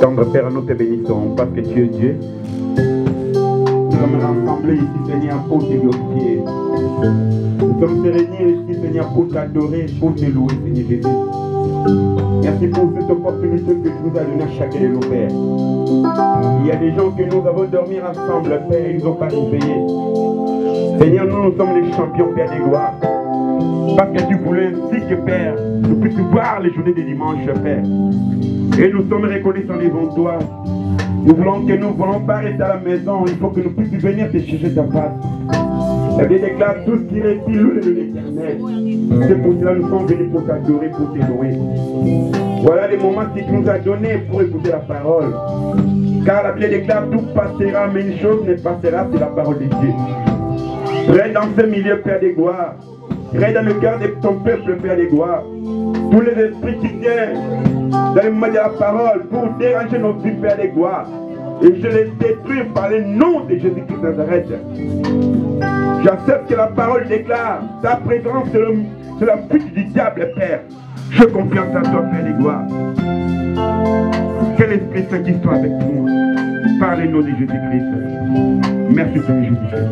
Tendre Père, nous te bénissons parce que tu es Dieu. Nous sommes rassemblés ici, Seigneur, pour te glorifier. Nous sommes réunis ici, Seigneur, pour t'adorer, pour te louer, Seigneur Jésus. Merci pour cette opportunité que tu nous as donnée à chacun de nos pères. Il y a des gens que nous avons dormi ensemble, Père, ils n'ont pas réveillé. Seigneur, nous sommes les champions, Père des gloires. Parce que tu voulais ainsi que, Père, nous puissions voir les journées des dimanches, Père. Et nous sommes reconnaissants devant toi. Nous voulons que nous ne voulons pas rester à la maison. Il faut que nous puissions venir te chercher ta face. La Bible déclare tout ce qui respire loue de l'Éternel. C'est pour cela que nous sommes venus pour t'adorer, pour te louer. Voilà les moments qu'il nous a donnés pour écouter la parole. Car la Bible déclare tout passera, mais une chose ne passera, c'est la parole de Dieu. Reste dans ce milieu, Père des gloires. Reste dans le cœur de ton peuple, Père des gloires. Tous les esprits qui viennent dans le mot de la parole pour déranger nos vies, Père des gloires. Et je les détruis par le nom de Jésus-Christ de Nazareth. J'accepte que la parole déclare ta présence sur la fuite du diable, Père. Je confiance à toi, Père des gloires. Que l'Esprit Saint qui soit avec nous. Par le nom de Jésus-Christ. Merci, Seigneur Jésus-Christ.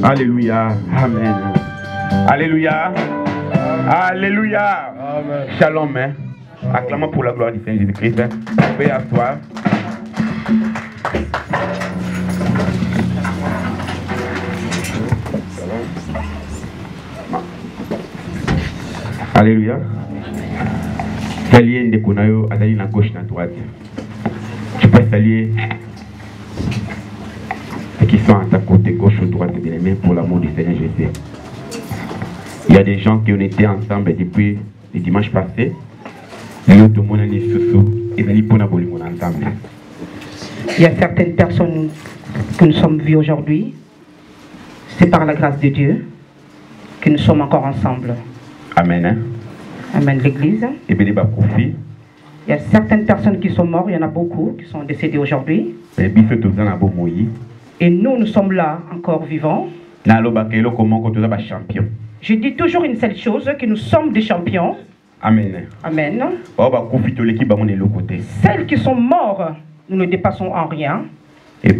Alléluia. Amen. Alléluia. Alléluia. Amen. Shalom. Acclamons pour la gloire du Seigneur Jésus-Christ. Veuillez asseoir. Alléluia. Saluer Ndekonayo, Adali na gauche, na droite. Tu peux saluer ceux qui sont à ta côté gauche ou droite, bien aimé, pour l'amour du Seigneur Jésus. Il y a des gens qui ont été ensemble depuis le dimanche passé. Il y a certaines personnes que nous sommes vues aujourd'hui. C'est par la grâce de Dieu que nous sommes encore ensemble. Amen. Amen, l'Église. Il y a certaines personnes qui sont mortes, il y en a beaucoup qui sont décédés aujourd'hui. Et nous sommes là encore vivants. Je dis toujours une seule chose, que nous sommes des champions. Amen. Amen. Celles qui sont mortes, nous ne dépassons en rien. Il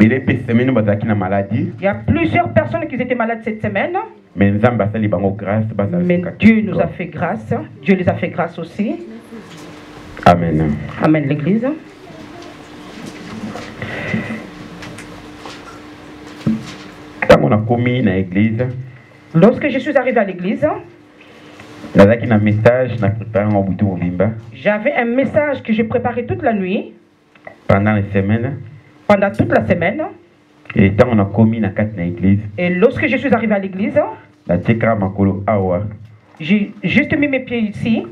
y a plusieurs personnes qui étaient malades cette semaine. Mais Dieu nous a fait grâce. Dieu les a fait grâce aussi. Amen. Amen, l'Église. Lorsque je suis arrivé à l'église, j'avais un message que j'ai préparé toute la nuit. Pendant toute la semaine. Et lorsque je suis arrivé à l'église, j'ai juste mis mes pieds ici.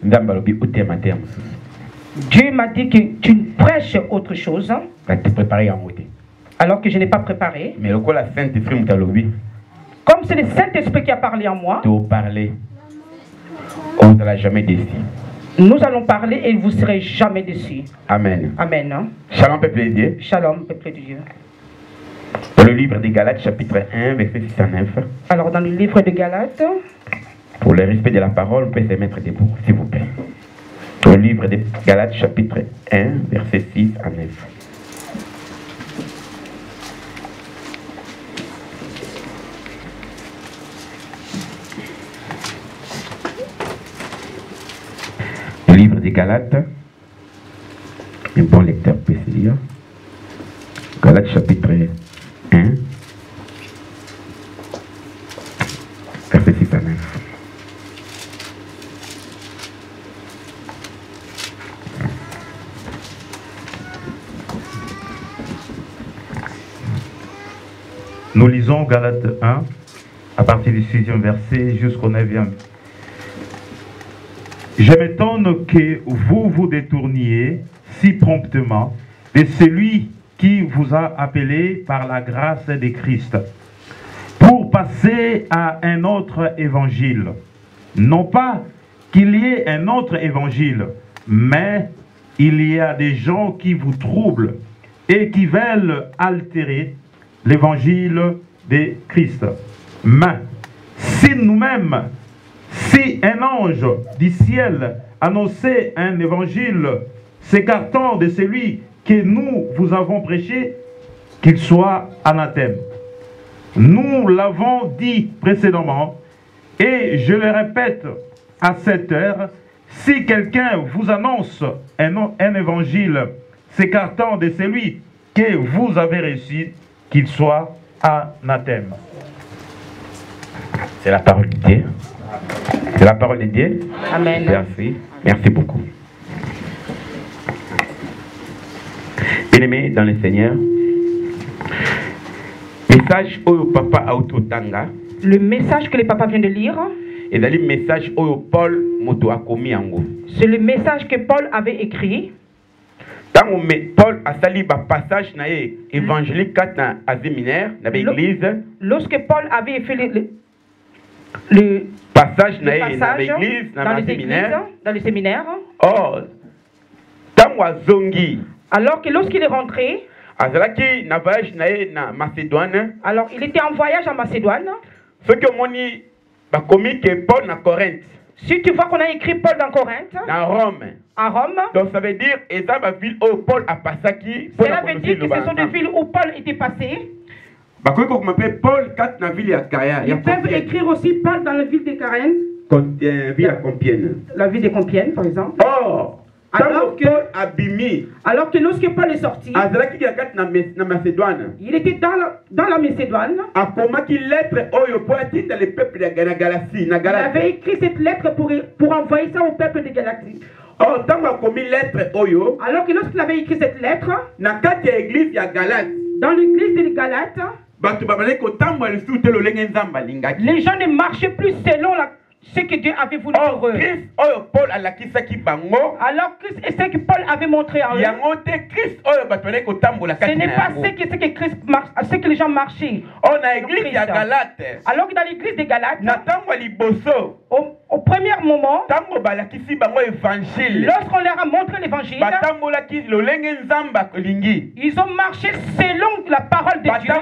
Dieu m'a dit que tu prêches autre chose. Alors que je n'ai pas préparé. Mais comme c'est le Saint-Esprit qui a parlé en moi, on ne sera jamais déçu. Nous allons parler et vous ne serez jamais déçus. Amen. Amen. Shalom, peuple de Dieu. Shalom, peuple de Dieu. Dans le livre de Galates, chapitre 1, verset 6 à 9. Alors, dans le livre de Galates, pour le respect de la parole, on peut se mettre debout, s'il vous plaît. Dans le livre de Galates, chapitre 1, verset 6 à 9. Livre des Galates, un bon lecteur peut se lire. Galates chapitre 1, verset 6 à 9. Nous lisons Galates 1, à partir du 6e verset jusqu'au 9e. Je m'étonne que vous vous détourniez si promptement de celui qui vous a appelé par la grâce de Christ, pour passer à un autre évangile. Non pas qu'il y ait un autre évangile, mais il y a des gens qui vous troublent et qui veulent altérer l'évangile de Christ. Mais si nous-mêmes, si un ange du ciel annoncé un évangile s'écartant de celui que nous vous avons prêché, qu'il soit anathème. Nous l'avons dit précédemment, et je le répète à cette heure, si quelqu'un vous annonce un évangile s'écartant de celui que vous avez reçu, qu'il soit anathème. C'est la parole de Dieu. C'est la parole de Dieu. Amen. Merci. Merci beaucoup. Bien-aimés dans le Seigneur, message au papa Autotanga. Le message que le papa vient de lire. Et dans le message au Paul Moto Akomi Ango. C'est le message que Paul avait écrit. Paul a sali ba passage na évangélique dans un séminaire dans l'église. Lorsque Paul avait fait le passage dans l'église dans le séminaire. Oh, zongi. Alors que lorsqu'il est rentré, alors il était en voyage en Macédoine. Ce que moni ba commis que Paul na Corinthe. Si tu vois qu'on a écrit Paul dans Corinthe, dans Rome. À Rome. Donc ça veut dire eza ba ville où Paul a passé. Cela veut dire que ce sont des villes où Paul était passé. Paul 4 na ville à Kaya. Ils peuvent écrire aussi Paul dans la ville de Carène. Ville à Compiègne. La ville de Compiègne, par exemple. Oh. Alors que lorsque Paul est sorti, il était dans la Macédoine. Il avait écrit cette lettre pour envoyer ça au peuple de Galatie. Alors que lorsqu'il avait écrit cette lettre, dans l'église de Galates, les gens ne marchaient plus selon ce que Dieu avait voulu pour eux. Alors Christ est ce que Paul avait montré en eux. Ce n'est pas ce que les gens marchaient. Alors que dans l'église de Galates, au premier moment, lorsqu'on leur a montré l'évangile, ils ont marché selon la parole de Dieu.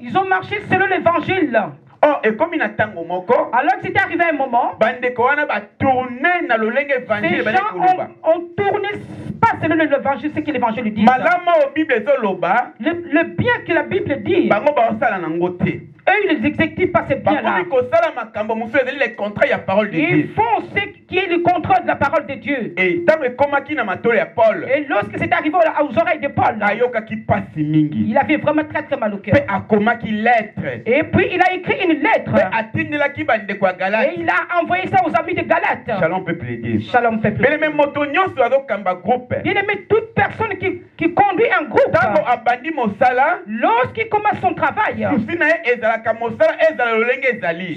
Ils ont marché selon l'évangile. Oh, et comme il a tant au moko, alors que c'était arrivé un moment, ces gens ont tourné pas selon l'évangile, ce que l'évangile dit. Le bien que la Bible dit, eux, ils n'exécutent pas ces biens-là. Ils font ce qui est le contrôle de la parole de Dieu. Et lorsque c'est arrivé aux oreilles de Paul, il avait vraiment très très mal au cœur. Et puis il a écrit une lettre. Et il a envoyé ça aux amis de Galates. Shalom peuple de Dieu. Shalom peuple. Bien aimé, toute personne qui conduit un groupe, lorsqu'il commence son travail,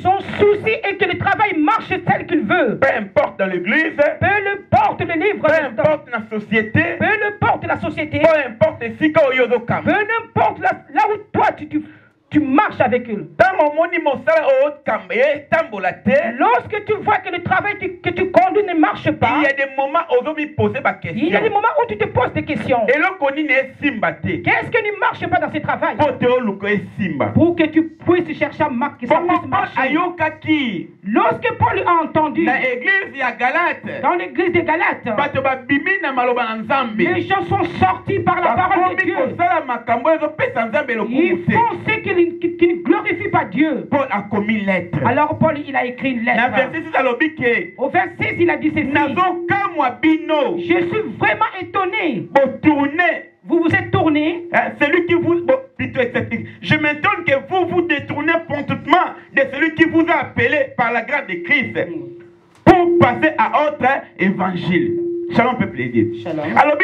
son souci est que le travail marche tel qu'il veut. Peu importe dans l'église, peu importe le livre, peu importe la société, peu importe la société, peu importe peu importe là où toi tu marches avec eux. Lorsque tu vois que le travail que tu conduis ne marche pas, il y a des moments où tu te poses des questions. Qu'est-ce qui ne marche pas dans ce travail? Pour que tu puisses chercher à marquer ça puisse marcher. Lorsque Paul a entendu dans l'église de Galates, les gens sont sortis par la parole de Dieu. Ils font ce qui ne glorifie pas Dieu. Paul a commis lettre. Alors Paul il a écrit une lettre. Au verset 6 il a dit ceci. Je suis vraiment étonné. Vous vous êtes tourné. Celui qui vous... Je m'étonne que vous vous détournez promptement de celui qui vous a appelé par la grâce de Christ pour passer à autre évangile. Shalom peuple de Dieu. Alors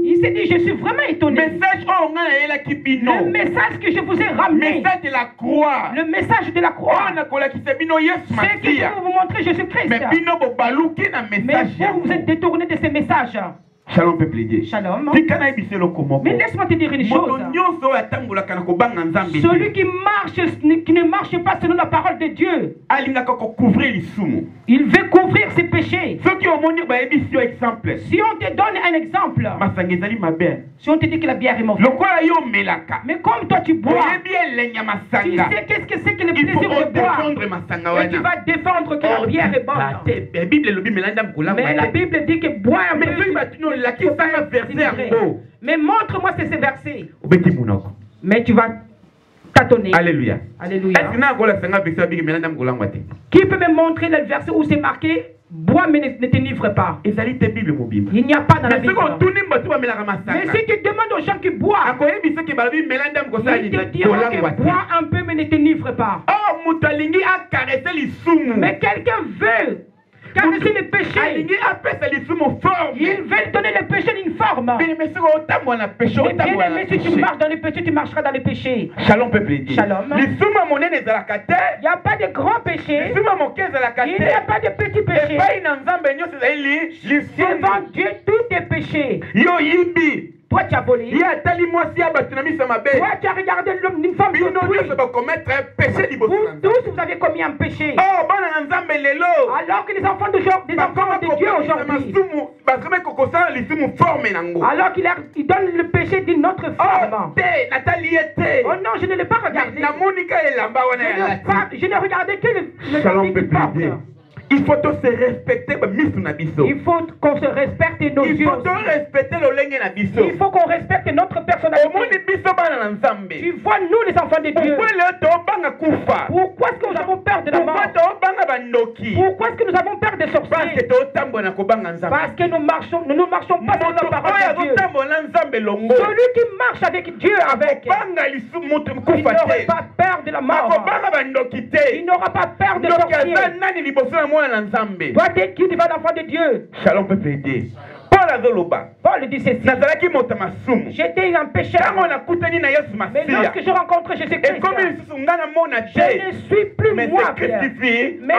il s'est dit je suis vraiment étonné. Le message que je vous ai ramené. Le message de la croix. Le message de la croix. Ce que je vais vous montrer Jésus-Christ. Mais vous êtes détourné de ces messages. Shalom peuple de Dieu. Shalom. Mais laisse-moi te dire une chose. Celui qui ne marche pas selon la parole de Dieu, il veut couvrir ses péchés. Si on te donne un exemple, si on te dit que la bière est mauvaise, mais comme toi tu bois, tu sais qu'est-ce que c'est que le plaisir de boire, et tu vas défendre que la bière est bonne. Mais la Bible dit que boire un peu. Mais montre-moi ces versets. Mais tu vas tâtonner. Alléluia. Alléluia. Qui peut me montrer le verset où c'est marqué bois mais ne t'enivre pas? Il n'y a pas dans la Bible. Mais si tu demandes aux gens qui boivent, ils te diront que bois un peu mais ne t'enivre pas. Mais quelqu'un veut caresser le péché. Il veut donner le péché d'une forme. Mais bien aimé, si tu marches dans le péché, tu marcheras dans le péché. Shalom, peuple. Shalom. Il n'y a pas de grand péché. Il n'y a pas de petit péché. Devant Dieu, tout est péché. Toi, tu as volé. Toi, tu as regardé une femme d'autrui. Vous tous, vous avez commis un péché. Alors que les enfants d'aujourd'hui, des enfants de Dieu aujourd'hui, alors qu'il donne le péché d'une autre forme. Oh non, je ne l'ai pas regardé. Je n'ai regardé que le qui porte. Il faut se respecter. Il faut qu'on se respecte nos yeux. Il faut respecter Il faut qu'on respecte notre personnalité. Tu vois, nous les enfants de Dieu. Pourquoi est-ce que nous avons peur de la mort? Pourquoi est-ce que nous avons peur des sorciers? Parce que nous ne marchons pas sur la parole de Dieu. Celui qui marche avec Dieu, il n'aura pas peur de la mort. Il n'aura pas peur des sorciers. Toi, t'es qui devant l'enfant de Dieu? Shalom, peuple aider. Paul dit ceci. J'étais un pécheur. Mais lorsque je rencontre Jésus-Christ, je ne suis plus moi, mais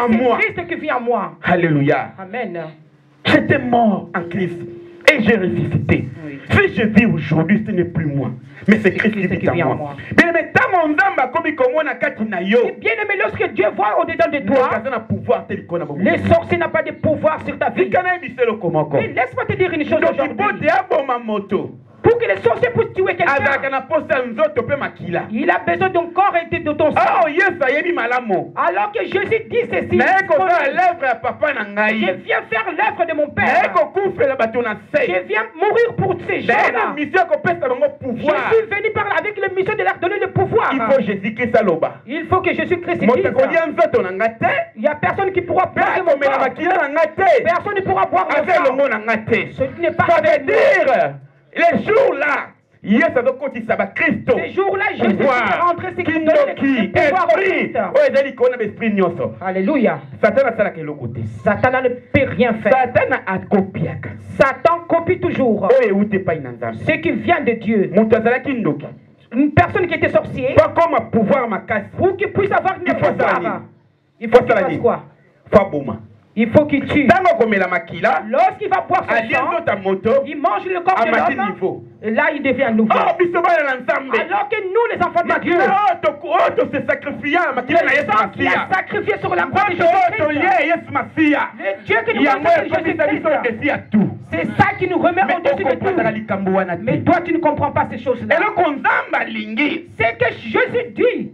c'est Christ qui vit en moi. Alléluia. Amen. J'étais mort en Christ et j'ai ressuscité. Oui. Si je vis aujourd'hui, ce n'est plus moi, mais c'est Christ qui vit en moi. Bien aimé, lorsque Dieu voit au-dedans de toi, les sorciers n'ont pas de pouvoir sur ta vie. Mais laisse-moi te dire une chose aujourd'hui. Pour que les sorciers puissent tuer quelqu'un, il a besoin d'un corps et de ton sang. Alors que Jésus dit ceci, je viens faire l'œuvre de mon Père. Je viens mourir pour ces gens-là. Je suis venu par avec la mission de leur donner le pouvoir. Il faut que Jésus-Christ dise. Il n'y a personne qui pourra boire de mon corps. Personne ne pourra boire de mon sang. Ce n'est pas avec moi. Les jours-là, ces jours-là, Jésus est rentré, c'est qu'il donne le pouvoir au Christ. Alléluia. Satan ne peut rien faire. Satan copie toujours ce qui vient de Dieu. Une personne qui était sorcier, pour qu'il puisse avoir une pouvoir, il faut qu'il fasse quoi? Il faut qu'il tue. Lorsqu'il va boire son sang, il mange le corps de l'homme. Et là, il devient nouveau. Alors que nous, les enfants de Dieu, le sang qui a sacrifié sur la croix de Jésus-Christ, le Dieu qui nous remet Jésus-Christ, c'est ça qui nous remet au-dessus de tout. Mais toi, tu ne comprends pas ces choses-là. C'est que Jésus dit,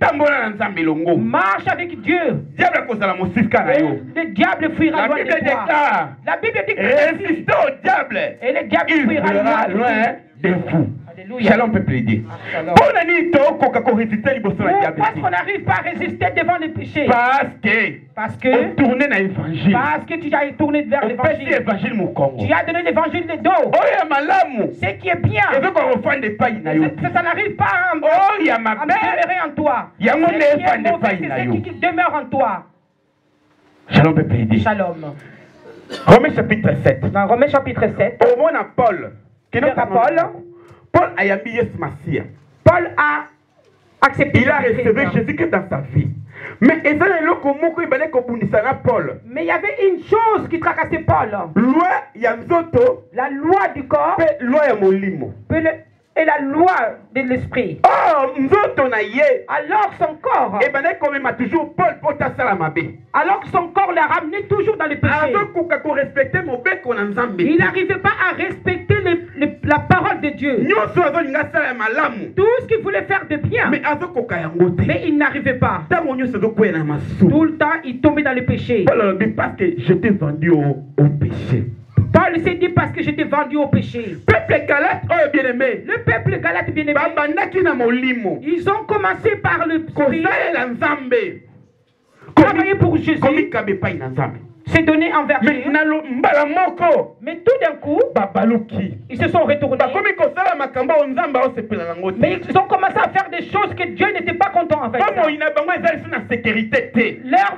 marche avec Dieu. Le diable fuira loin de toi. La Bible dit que résistez au diable. Et le diable fuira loin de vous. Shalom, peuple aider. Pourquoi est-ce qu'on n'arrive pas à résister devant le péché? Parce que tu as tourné vers l'évangile. Tu as donné l'évangile de dos. Ce qui est bien. Ça n'arrive pas à demeurer en toi. Ce qui est mauvais, c'est ce qui demeure en toi. Shalom, peuple aider. Shalom. Romains chapitre 7. Dans Romains chapitre 7. Au moins à Paul. Paul a accepté. Il a reçu Jésus-Christ dans sa vie. Mais il y avait une chose qui tracassait Paul. La loi du corps est la loi de l'esprit. Alors son corps, alors que son corps l'a ramené toujours dans le péché. Il n'arrivait pas à respecter la parole de Dieu. Tout ce qu'il voulait faire de bien, mais il n'arrivait pas. Tout le temps, il tombait dans le péché. Parce que j'étais vendu au péché. Paul s'est dit parce que j'étais vendu au péché. Peuple Galate, oh bien-aimé. Le peuple Galate bien-aimé. Ils ont commencé par le travailler pour Jésus. C'est donné envers Dieu. Mais tout d'un coup, ils se sont retournés. Mais ils ont commencé à faire des choses que Dieu n'était pas content avec. Leur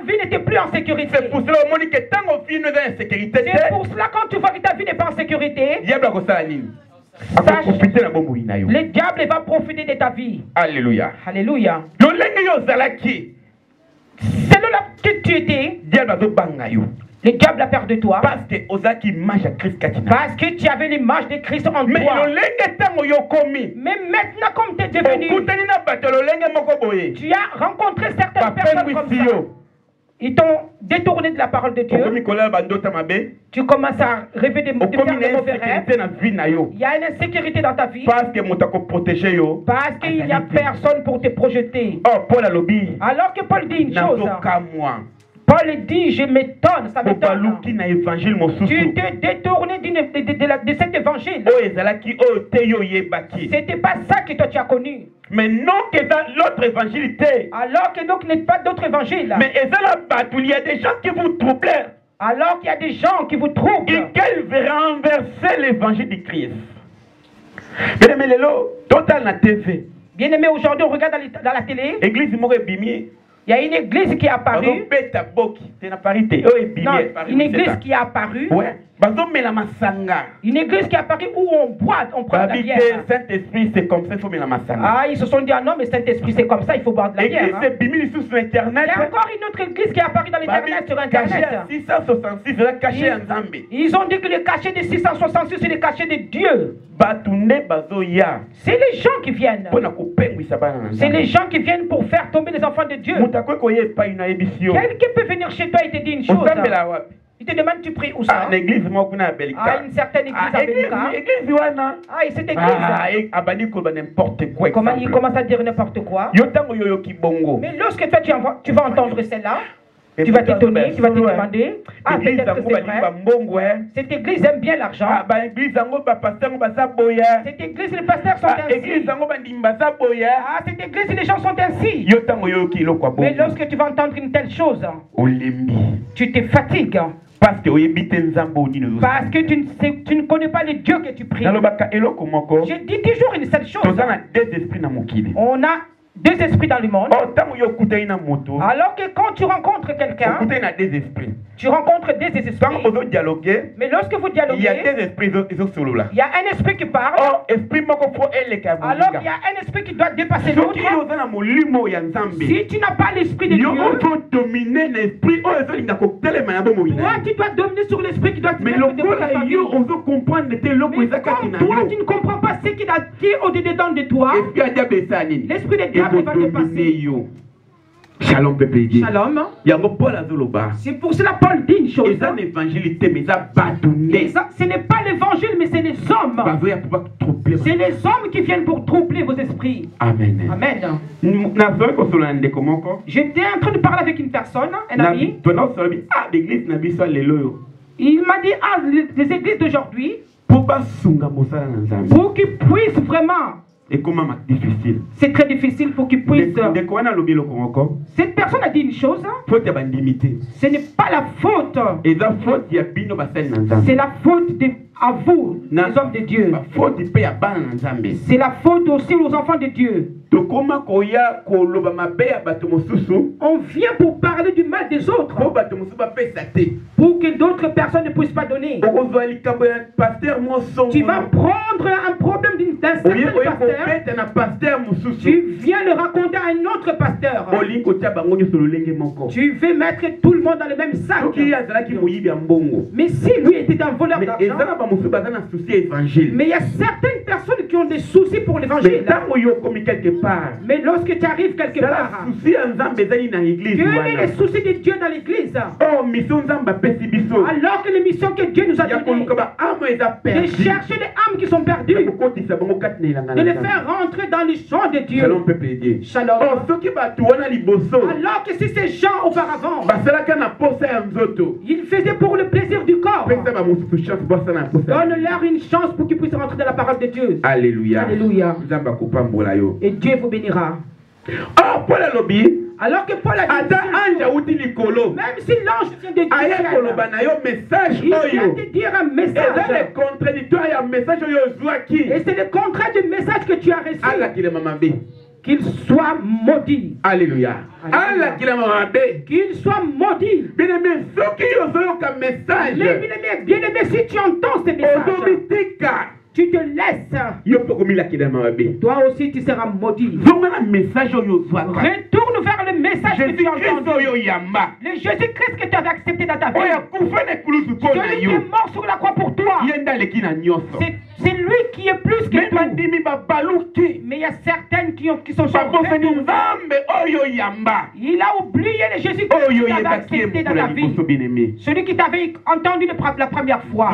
vie n'était plus en sécurité. C'est pour cela quand tu vois que ta vie n'est pas en sécurité, le diable va profiter de ta vie. Alléluia. Alléluia. C'est là que tu étais. Le diable a peur de toi. Parce que tu avais l'image de Christ en toi. Mais maintenant, comme tu es devenu, tu as rencontré certaines personnes comme ça. Ils t'ont détourné de la parole de Dieu. Tu commences à rêver de mauvais rêves. Il y a une insécurité dans ta vie. Parce qu'il n'y a personne pour te projeter. Alors que Paul dit une chose. Paul dit, je m'étonne, ça m'étonne. Tu t'es détourné de cet évangile. C'était pas ça que toi tu as connu. Mais non que dans l'autre évangile. Alors que donc n'est pas d'autre évangile. Mais il y a des gens qui vous troublent. Alors qu'il y a des gens qui vous troublent. Et qu'elles verront renverser l'évangile de Christ. Bien-aimé, total la TV. Bien-aimé, aujourd'hui on regarde dans la télé. Église il y a une église qui est apparue. Non, une église qui est apparue. Ouais. Une église qui est apparue où on boit, on prend de la bière. Saint-Esprit, c'est comme ça, il faut mettre la massanga. Ah, ils se sont dit, ah non, mais Saint-Esprit, c'est comme ça, il faut boire de la bière. L'église est sur Internet. Il y a encore une autre église qui est apparue dans l'Internet, sur Internet. 666, c'est caché en Zambie. Ils ont dit que le cachet de 666, c'est le cachet de Dieu. C'est les gens qui viennent. C'est les gens qui viennent pour faire tomber les enfants de Dieu. Quelqu'un peut venir chez toi et te dire une chose. Il te demande tu pries où ça? À l'église, une certaine église à Belika. Ah, et cette église. Comment il commence à dire n'importe quoi? Mais lorsque toi tu vas entendre celle-là, tu vas t'étonner, tu vas te demander, ah peut-être que c'est vrai. Cette église aime bien l'argent. Cette église, les pasteurs sont ainsi. Ah, cette église, les gens sont ainsi. Mais lorsque tu vas entendre une telle chose, tu te fatigues. Parce que tu ne connais pas le Dieu que tu pries. Je dis toujours une seule chose. On a deux esprits dans le monde. Alors que quand tu rencontres quelqu'un, tu rencontres des esprits. Mais lorsque vous dialoguez, il y a un esprit qui parle. Alors il y a un esprit qui doit dépasser l'autre. Si tu n'as pas l'esprit de Dieu, toi tu dois dominer sur l'esprit qui doit te mettre devant ta famille. Mais comme toi tu ne comprends pas ce qu'il a dit au-dedans de toi, l'esprit de Dieu va te passer. Shalom, peuple. Shalom. C'est pour cela Paul dit une chose. Ce n'est pas l'évangile, mais c'est les hommes. C'est les hommes qui viennent pour troubler vos esprits. Amen. Amen. J'étais en train de parler avec une personne, un ami. Il m'a dit, ah, les églises d'aujourd'hui, pour qu'ils puissent vraiment. Et comment difficile? C'est très difficile pour qu'ils puissent. Cette personne a dit une chose. Ce n'est pas la faute. C'est la faute à vous, les hommes de Dieu. C'est la faute aussi aux enfants de Dieu. On vient pour parler du mal des autres. Pour que d'autres personnes ne puissent pas donner. Tu vas prendre un problème d'un certain pasteur. Tu viens le raconter à un autre pasteur. Tu veux mettre tout le le monde dans le même sac. Mais si lui était un voleur d'argent, mais il y a certaines personnes qui ont des soucis pour l'évangile. Mais lorsque tu arrives quelque part, quel est le souci de Dieu dans l'église? Alors que les missions que Dieu nous a données, de chercher les âmes qui sont perdues, de les faire rentrer dans les champs de Dieu. Shalom. Alors que si ces gens auparavant, ils faisaient pour le plaisir du corps, donne-leur une chance pour qu'ils puissent rentrer dans la parole de Dieu. Alléluia. Alléluia. Et Dieu vous bénira. Alors que Paul a dit, même si l'ange vient de Dieu, il vient de dire un message. Et c'est le contraire du message que tu as reçu. Qu'il soit maudit. Alléluia. Qu'il soit maudit. Bien-aimé, si tu entends ces messages, tu te laisses. Toi aussi tu seras maudit. Retourne vers le message que tu as entendu. Le Jésus-Christ que tu avais accepté dans ta vie. Celui qui est mort sur la croix pour toi. C'est lui qui est plus que tout. Mais il y a certaines qui sont sorties. Il a oublié le Jésus-Christ que tu avais accepté dans ta vie. Celui qui t'avait entendu la première fois.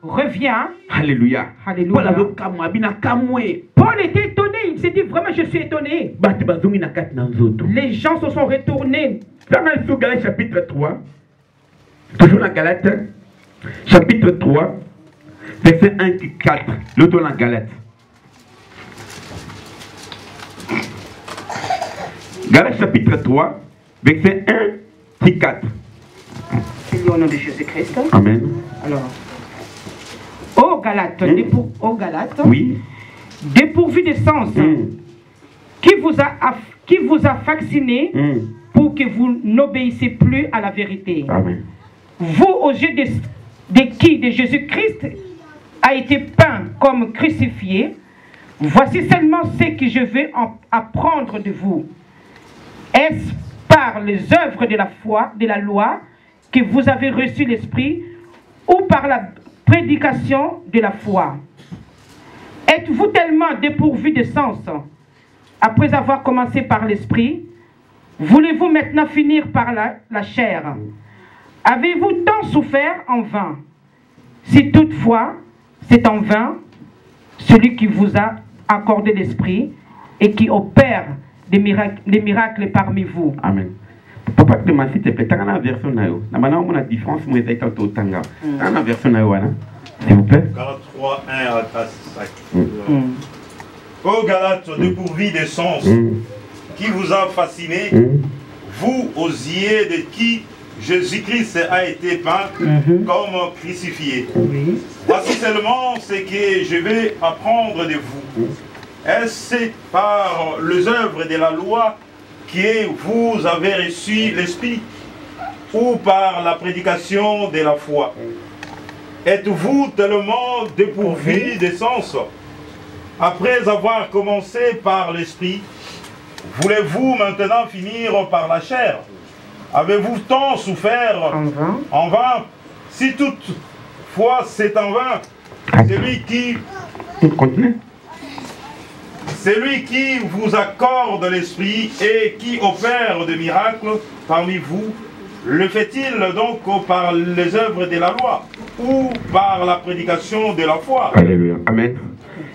Reviens. Alléluia. Alléluia. Paul était étonné. Il s'est dit vraiment, je suis étonné. Les gens se sont retournés. Dans le Galates chapitre 3, toujours la Galate, chapitre 3, verset 1 et 4. L'autre dans la Galate. Galates chapitre 3, verset 1 et 4. C'est au nom de Jésus-Christ. Amen. Alors. Ô Galates, oui. Dépourvu de sens, qui vous a vacciné pour que vous n'obéissiez plus à la vérité. Amen. Vous, aux yeux de qui de Jésus-Christ a été peint comme crucifié, voici seulement ce que je veux apprendre de vous. Est-ce par les œuvres de la foi, de la loi, que vous avez reçu l'Esprit, ou par la prédication de la foi? Êtes-vous tellement dépourvu de sens après avoir commencé par l'esprit? Voulez-vous maintenant finir par la chair? Avez-vous tant souffert en vain? Si toutefois c'est en vain, celui qui vous a accordé l'esprit et qui opère les miracles parmi vous. Amen. Papa, tu m'as dit, tu as une version nayo. Na mana on a différence moi et tout tanga. Una version nayo wana. S'il vous plaît. Galates 3 1 à 5. Ô Galates, dépourvu de sens, qui vous a fasciné, vous osiez de qui Jésus-Christ a été peint comme crucifié. Voici seulement ce que je vais apprendre de vous. Est-ce par les œuvres de la loi que vous avez reçu l'Esprit, ou par la prédication de la foi? Êtes-vous tellement dépourvu de sens après avoir commencé par l'Esprit? Voulez-vous maintenant finir par la chair? Avez-vous tant souffert en vain? Si toutefois c'est en vain, celui qui vous accorde l'Esprit et qui opère des miracles parmi vous, le fait-il donc par les œuvres de la loi ou par la prédication de la foi? Alléluia. Amen.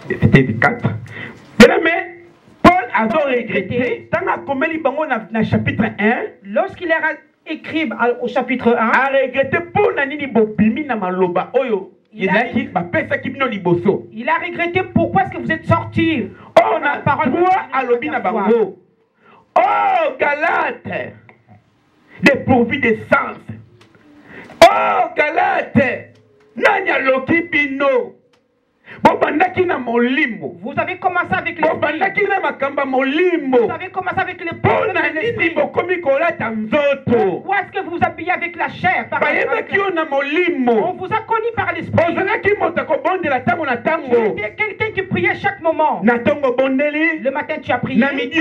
C'était 4. Mais Paul a regretté, dans chapitre 1, lorsqu'il a écrit au chapitre 1, a regretté pour nani bobimi na maloba oyo. Il a regretté pourquoi est-ce que vous êtes sortis. Oh, na parole à l'obina bango. Oh, Galate, dépourvu de sens. Oh, Galate, nanya loki bino. Vous avez commencé avec l'esprit. Vous avez commencé avec les paroles de l'esprit. Pourquoi est-ce que vous vous habillez avec la chair? On vous a connu par l'esprit. Tu étais quelqu'un qui prié chaque moment. Le matin, tu as prié. À midi,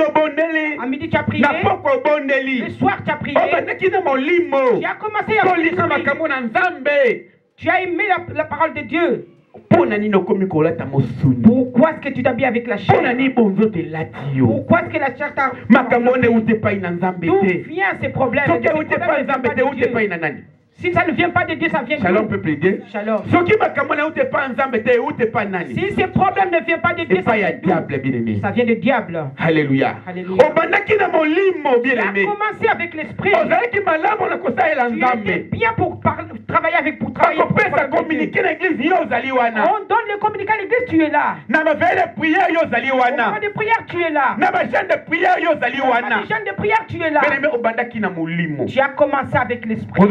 tu as prié. Le soir, tu as prié. Tu as commencé à prier. Tu as aimé la parole de Dieu. Pourquoi est-ce que tu t'habilles avec la chair? Pourquoi est-ce que la chair t'a... D'où viennent ces problèmes? Si ça ne vient pas de Dieu, ça vient de Dieu. Shalom peut plaider. Shalom. Si ces problèmes ne viennent pas de Dieu, ça vient de diable. Ça vient de diable. Alléluia. Alléluia. Tu as commencé avec l'esprit. Tu étais bien pour travailler avec, pour travailler. On donne le communiqué à l'église, tu es là. Au moment de prière, tu es là. Au moment de jeûne de prière, tu es là. Tu as commencé avec l'esprit.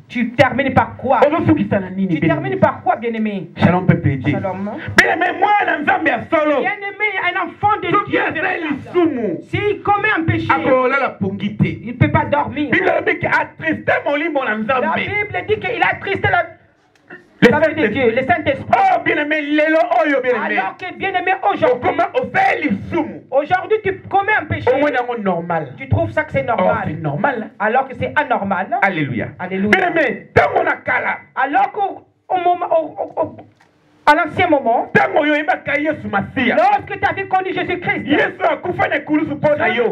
Tu termines par quoi? Tu termines par quoi, bien-aimé? Shalom peut plaider. Shalom. Bien-aimé, un enfant de Dieu, s'il commet un péché, il ne peut pas dormir. La Bible dit qu'il a attristé la vie de Dieu, le Saint-Esprit. Alors que, bien-aimé, aujourd'hui, tu commets un péché. Tu trouves ça que c'est normal. Alors que c'est anormal. Alléluia. Alléluia. Alors qu'au moment... À l'ancien moment, lorsque tu avais connu Jésus-Christ, celui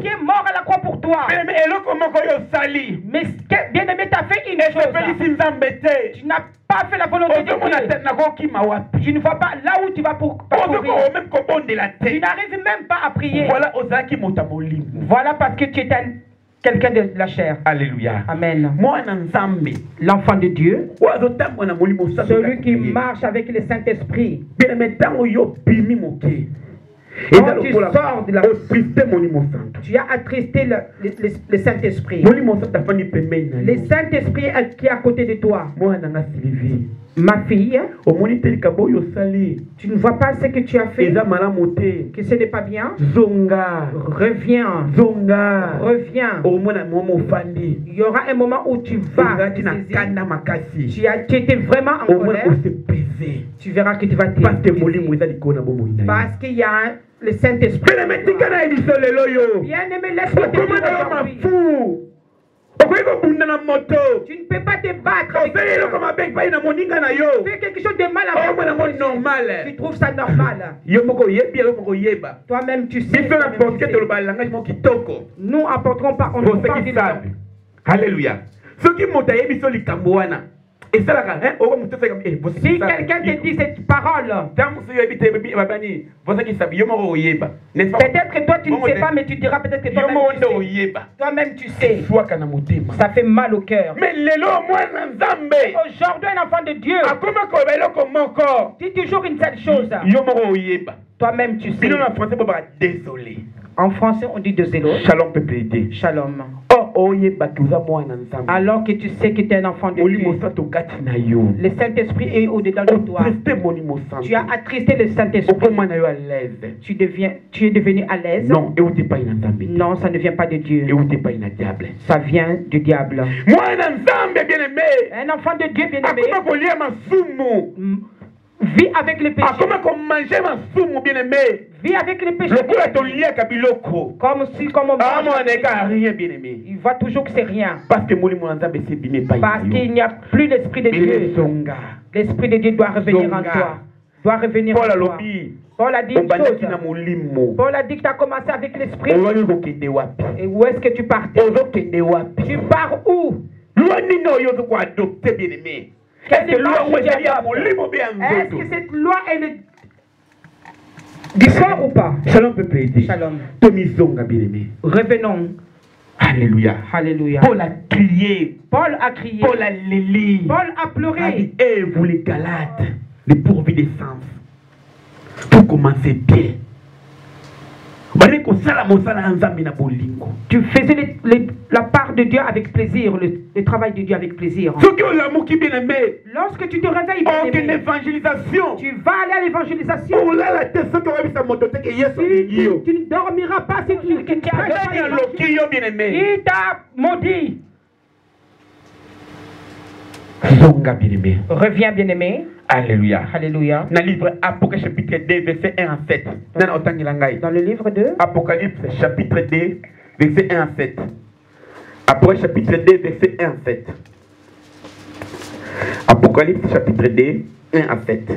qui est mort à la croix pour toi, mais bien aimé, tu as fait une chose. Tu n'as pas fait la volonté de Dieu. Tu ne vois pas là où tu vas pour parcourir. Tu n'arrives même pas à prier. Voilà parce que tu es quelqu'un de la chair. Alléluia. Amen. L'enfant de Dieu, celui qui marche avec le Saint-Esprit. Quand tu sors de la... Tu as attristé le Saint-Esprit. Le Saint-Esprit qui est à côté de toi. Ma fille, tu ne vois pas ce que tu as fait, que ce n'est pas bien. Reviens. Il y aura un moment où tu vas. Tu étais vraiment en colère. Tu verras que tu vas te... Parce qu'il y a le Saint-Esprit. Bien-aimé, laisse-moi te dire aujourd'hui. Tu ne peux pas te battre avec fais quelque chose de mal avec tu trouves ça normal. Toi-même tu sais. Nous apporterons pas. On ne parle pas. Alléluia. Ce qui m'a dit si quelqu'un te dit cette parole, peut-être que toi tu ne sais pas, mais tu diras peut-être que toi-même tu sais. Ça fait mal au cœur. Aujourd'hui, un enfant de Dieu dit toujours une seule chose. Toi-même tu sais. Désolé. En français, on dit désolé. Shalom peut plaider. Shalom. Alors que tu sais que tu es un enfant de Dieu. Le Saint-Esprit est au-dedans de toi. Tu as attristé le Saint-Esprit. Tu es devenu à l'aise. Non, ça ne vient pas de Dieu. Ça vient du diable. Un enfant de Dieu bien-aimé vis avec le péché. Vis avec le péché. Comme si, comme on il voit toujours que c'est rien. Parce qu'il n'y a plus l'Esprit de Dieu. L'Esprit de Dieu doit revenir en toi. Doit revenir en toi. Paul a dit une chose. Paul a dit que tu as commencé avec l'Esprit. Et où est-ce que tu partais? Tu pars où? Est-ce que cette loi est du corps ou pas? Shalom peut plaider. Shalom. Revenons. Alléluia. Alléluia. Paul a crié. Paul a lili. Paul a pleuré. A dit, vous les Galates, les pourvus d'essence, pour commencer bien. Tu faisais la part de Dieu avec plaisir, le travail de Dieu avec plaisir. Lorsque tu te réveilles, tu vas aller à l'évangélisation. Tu ne dormiras pas si tu il t'a maudit. Reviens, bien-aimé. Alléluia. Alléluia. Dans le livre Apocalypse chapitre 2, verset 1 à 7. Dans le livre de Apocalypse chapitre 2, verset 1 à 7. Apocalypse chapitre 2, verset 1 à 7. Apocalypse chapitre 2, 1 à 7.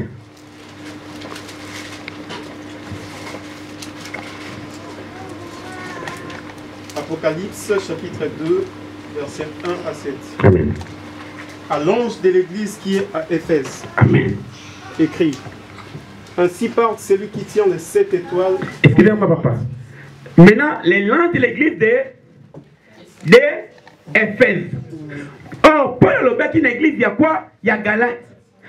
Apocalypse chapitre 2, verset 1 à 7. Amen. À l'ange de l'église qui est à Éphèse. Amen. Écrit. Ainsi parle celui qui tient les 7 étoiles. Excusez-moi, papa. Maintenant, les langues de l'église d'Éphèse. Oh, Paul le bec une église, il y a quoi? Il y a Galate.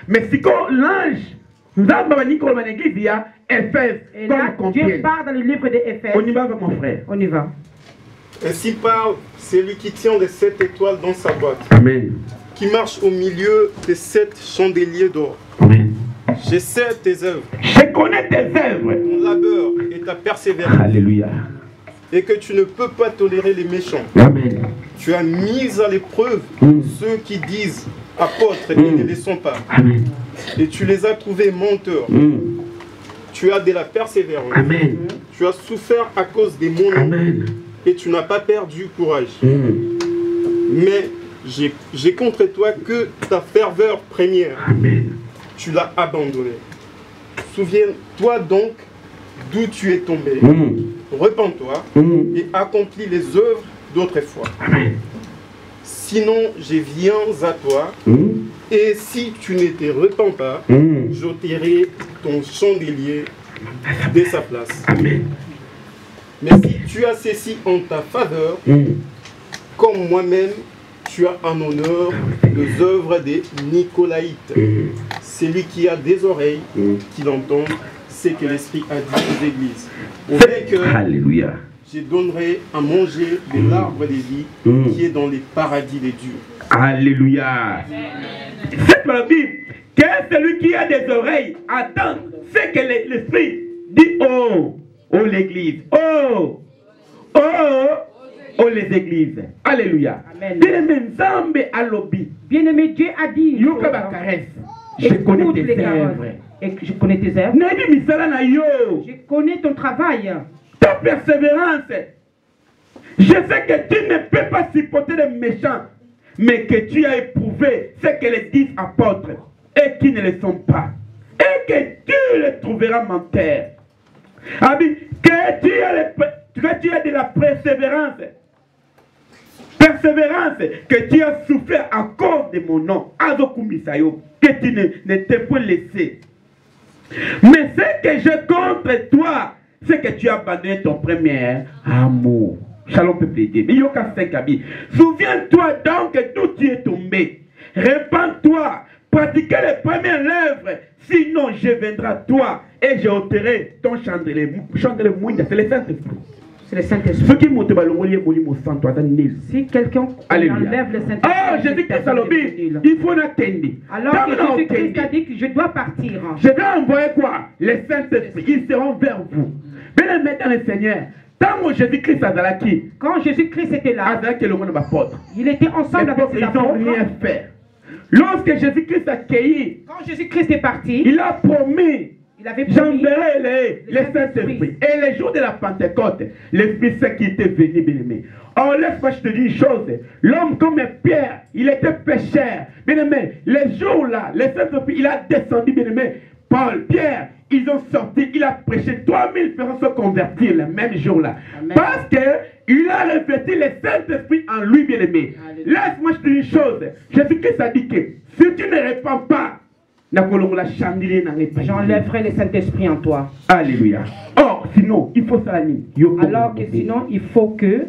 Mais si l'ange, nous avons dit qu'on a une église, il y a Éphèse. Et là, Dieu parle dans le livre d'Éphèse. On y va, mon frère. On y va. Ainsi parle celui qui tient les 7 étoiles dans sa boîte. Amen. Qui marche au milieu des 7 chandeliers d'or. Amen. Je sais tes œuvres. Je connais tes œuvres. Ton labeur et ta persévérance. Alléluia. Et que tu ne peux pas tolérer les méchants. Amen. Tu as mis à l'épreuve ceux qui disent apôtres et ne les sont pas. Amen. Et tu les as trouvés menteurs. Tu as de la persévérance. Amen. Tu as souffert à cause des mon nom. Amen. Et tu n'as pas perdu courage. Mais j'ai contre toi que ta ferveur première. Amen. Tu l'as abandonnée. Souviens-toi donc d'où tu es tombé. Repens-toi et accomplis les œuvres d'autrefois. Amen. Sinon, je viens à toi. Et si tu ne te repens pas, j'ôterai ton chandelier de sa place. Amen. Mais si tu as ceci en ta faveur, comme moi-même, tu as en honneur les œuvres des Nicolaïtes. Celui qui a des oreilles, qu'il entende ce que l'Esprit a dit aux églises. Au vainqueur, Alléluia. je donnerai à manger de l'arbre de vie qui est dans les paradis des dieux. Alléluia. C'est la Bible. Que celui qui a des oreilles attend ce que l'Esprit dit oh l'église. Oh les églises. Alléluia. Bien-aimé, Dieu a dit. Je connais tes œuvres. Et je connais tes œuvres. Je connais ton travail. Ta persévérance. Je sais que tu ne peux pas supporter les méchants, mais que tu as éprouvé ce que les 10 apôtres et qui ne le sont pas. Et que tu les trouveras menteurs. Que tu as de la persévérance. Persévérance que tu as souffert à cause de mon nom. Que tu ne t'es pas laissé. Mais ce que je contre toi, c'est que tu as abandonné ton premier amour. Shalom peuple de Dieu. Souviens-toi donc d'où tu es tombé. Répands-toi. Pratiquez les premières œuvres. Sinon, je viendrai à toi et je ôterai ton chandelier. Chandelier mouille, c'est le Saint-Esprit. C'est le Saint-Esprit. Si quelqu'un enlève le Saint-Esprit. Oh, Jésus-Christ a dit, il faut l'attendre. Alors que Jésus-Christ a dit que je dois partir. Je vais envoyer quoi? Les Saint-Esprit, ils seront vers vous. Bien mettre dans le Seigneur. Jésus-Christ a dit, quand Jésus-Christ était là, il était ensemble avec ses apôtres. Ils n'ont rien fait. Lorsque Jésus-Christ a accueilli, quand Jésus-Christ est parti, il a promis, j'enverrai les Saint-Esprit. Et les jours de la Pentecôte, l'Esprit Saint qui était venu, bien-aimé. Oh, laisse-moi te dire une chose. L'homme comme Pierre, il était pécheur. Bien-aimé, les jours-là, les Saint-Esprit, il a descendu, bien-aimé. Paul, Pierre, ils ont sorti, il a prêché, 3000 personnes se convertir le même jour-là. Parce qu'il a revêtu le Saint-Esprit en lui, bien-aimé. Laisse-moi te dire une chose. Jésus-Christ a dit que si tu ne répands pas, j'enlèverai le Saint-Esprit en toi. Alléluia. Or, sinon, il faut ça. Alors que sinon, il faut que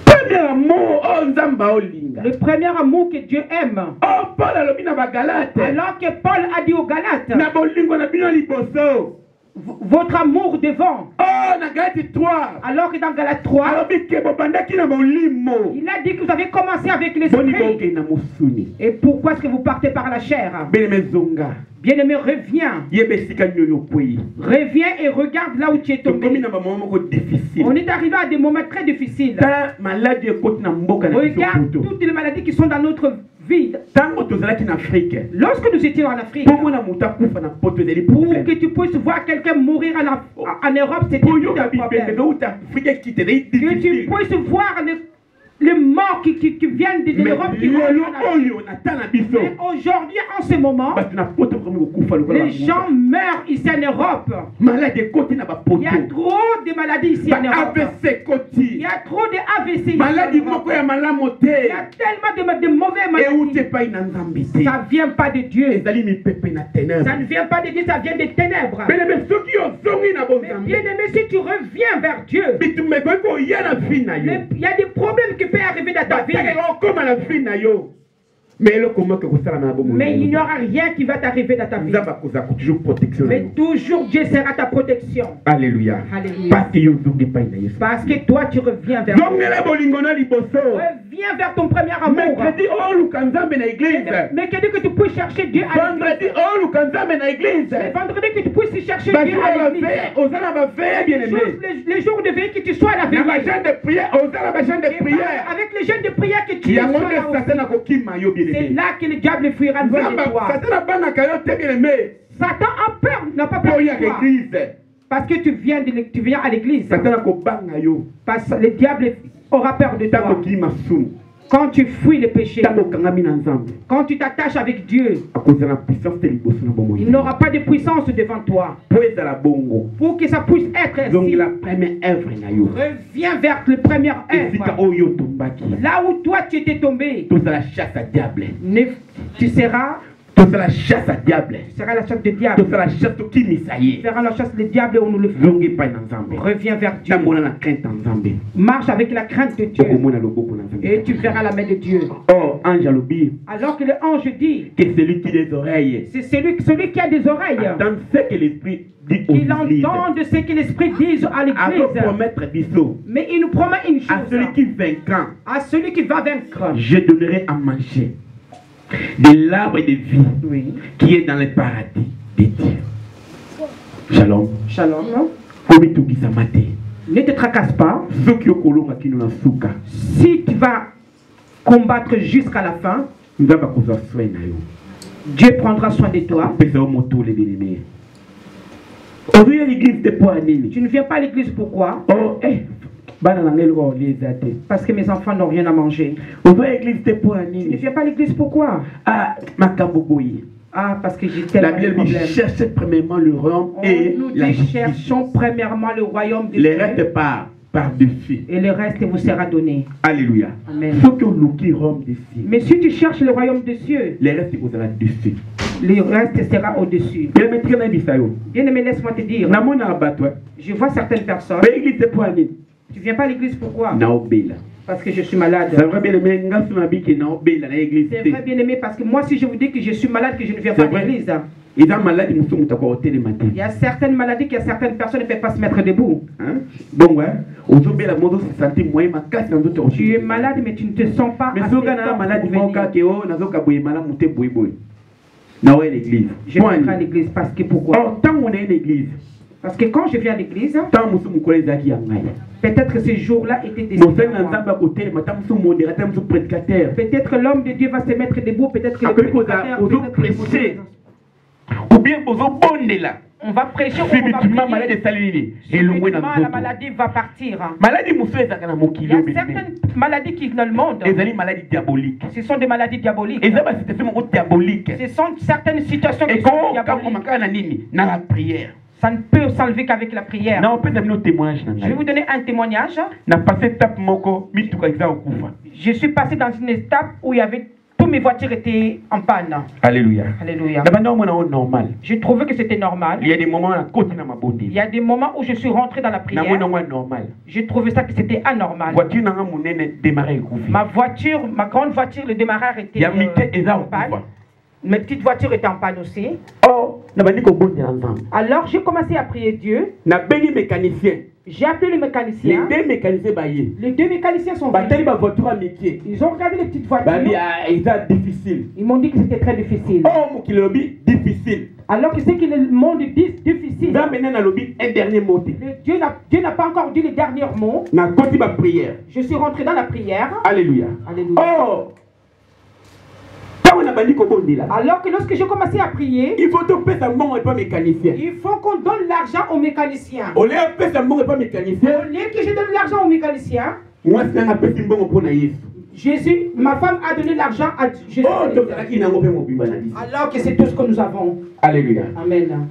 premier amour, oh Nzamba Olinga. Le premier amour que Dieu aime. Oh Paul a lobi na Galate. Alors que Paul a dit aux Galates. Na bolingo na bino liboso. Votre amour devant. Oh na Galate 3. Alors que dans Galate 3. Il a dit que vous avez commencé avec l'esprit. Et pourquoi est-ce que vous partez par la chair? Bien-aimé, reviens. Reviens et regarde là où tu es tombé. On est arrivé à des moments très difficiles. Regarde toutes les maladies qui sont dans notre vide. Lorsque nous étions en Afrique, pour que tu puisses voir quelqu'un mourir en Europe, c'était un problème. Que tu puisses voir les morts qui viennent de l'Europe. Mais aujourd'hui, en ce moment, les gens meurent ici en Europe. Il y a trop de maladies ici en Europe. Il y a trop de AVC. Il y a tellement de mauvais maladies. Ça ne vient pas de Dieu. Ça ne vient pas de Dieu, ça vient des ténèbres. Mais bien aimé, si tu reviens vers Dieu, il y a des problèmes qui peuvent arriver dans ta vie. Mais il n'y aura rien qui va t'arriver dans ta vie. Mais toujours Dieu sera ta protection. Alléluia. Parce que toi tu reviens vers Dieu. Reviens vers ton premier amour. Mais que tu puisses chercher Dieu à l'église. Vendredi que tu puisses chercher Dieu à l'église. Les jours de veille que tu sois à la veille. Avec les jeunes de prière que tu sois. C'est là que le diable fuira de toi. Satan a peur, n'a pas peur de toi. Parce que tu viens à l'église. Parce que le diable aura peur de toi. Quand tu fuis le péché, quand tu t'attaches avec Dieu, il n'aura pas de puissance devant toi. Pour que ça puisse être ainsi, reviens vers le premier œuvre. Là où toi tu étais tombé, tu seras la chasse à diable. Tu seras la chasse de diable. Tu seras la chasse qui m'essaye. Tu feras la chasse de diable où nous le faisons. Reviens vers Dieu. Marche avec la crainte de Dieu. Et tu verras la main de Dieu. Oh, ange alobi. Alors que le ange dit que celui qui a des oreilles. C'est celui qui a des oreilles. Dans ce que l'esprit dit aux qu'il entende de ce que l'esprit dit à l'église. Mais il nous promet une chose. À celui qui vaincra. À celui qui va vaincre. Je donnerai à manger de l'arbre de vie qui est dans le paradis de Dieu. Shalom. Shalom. Ne te tracasse pas. Si tu vas combattre jusqu'à la fin, Dieu prendra soin de toi. Tu ne viens pas à l'église, pourquoi? Parce que mes enfants n'ont rien à manger. Tu ne viens pas à l'église, pourquoi? Parce que j'ai tellement de problèmes. Cherche premièrement le royaume et la justice. Cherchons premièrement le royaume de Dieu. Le reste par-dessus. Et le reste vous sera donné. Alléluia. Amen. Mais si tu cherches le royaume des cieux, le reste vous sera dessus. Le reste sera au-dessus. Bien aimé, laisse-moi te dire. Je vois certaines personnes. Tu viens pas à l'église, pourquoi? Parce que je suis malade. C'est vrai bien aimé, parce que moi si je vous dis que je suis malade, que je ne viens pas à l'église. Il y a certaines maladies que certaines personnes ne peuvent pas se mettre debout. Bon, ouais. Tu es malade mais tu ne te sens pas assez fort pour l'église. Je viens à l'église parce que pourquoi? Tant on est à l'église. Parce que quand je viens à l'église, peut-être que ce jour-là était décidé. Peut-être l'homme de Dieu va se mettre debout, peut-être que le prédicateur ou bien on va prêcher, subitement la maladie va partir. Il y a certaines maladies qui dans le monde. Ce sont des maladies diaboliques. Ce sont certaines situations qui sont diaboliques. Ça ne peut s'enlever qu'avec la prière. Je vais vous donner un témoignage. Je suis passé dans une étape où il y avait toutes mes voitures étaient en panne. Alléluia. Alléluia. Je trouvais que c'était normal. Il y a des moments où je suis rentré dans la prière. Je trouvais ça que c'était anormal. Ma voiture, ma grande voiture, le démarreur était en panne. Mes petites voitures étaient en panne aussi. Alors j'ai commencé à prier Dieu. J'ai appelé le mécanicien. Les deux mécaniciens sont venus. Ils ont regardé les petites voitures. Ils m'ont dit que c'était très difficile. Alors que c'est que le monde dit difficile. Dieu n'a pas encore dit les derniers mots. Je suis rentré dans la prière. Alléluia. Alléluia. Alors que lorsque j'ai commencé à prier, il faut te payer un bon et pas mécanicien. il faut qu'on donne l'argent aux mécaniciens. Au lieu de payer un bon et pas mécanicien, au lieu que je donne l'argent aux mécaniciens, moi c'est un peu bon pour Naïs. Jésus, ma femme a donné l'argent à Jésus. Alors que c'est tout ce que nous avons. Alléluia. Amen.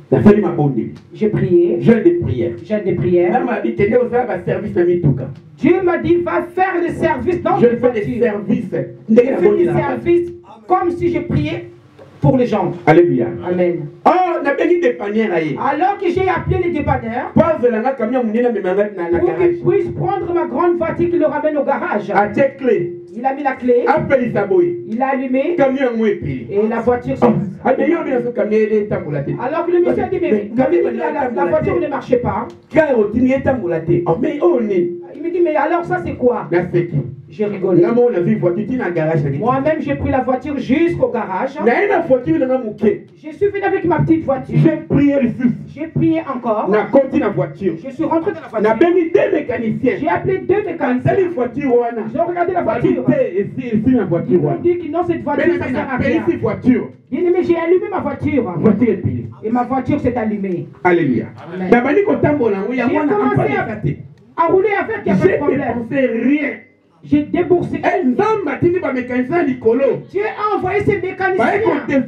J'ai prié. Jeûne de prière. Jeûne de prière. Dieu m'a dit, va faire le service dans le voiture. Je fais des services comme si je priais pour les gens. Alléluia. Amen. Oh, on a béni des panières. Alors que j'ai appelé les dépanneurs pour qu'ils puissent prendre ma grande voiture qui le ramène au garage. Il a mis la clé. Il a allumé. Et la voiture s'est... Alors que le monsieur a dit, mais la voiture ne marchait pas. Il me dit, mais alors ça c'est quoi? J'ai rigolé. Moi-même j'ai pris la voiture jusqu'au garage. Je suis venu avec ma petite voiture. J'ai prié encore. Je suis rentré dans la voiture. J'ai appelé 2 mécaniciens. Ils ont regardé la voiture. Ils m'ont dit que non, cette voiture ça sert à rien. Bien-aimé, j'ai allumé ma voiture. Et ma voiture s'est allumée. Alléluia. J'ai commencé à rouler avec, il n'y a pas de problème. Rien. J'ai déboursé. Dieu a envoyé ses mécaniciens. Ils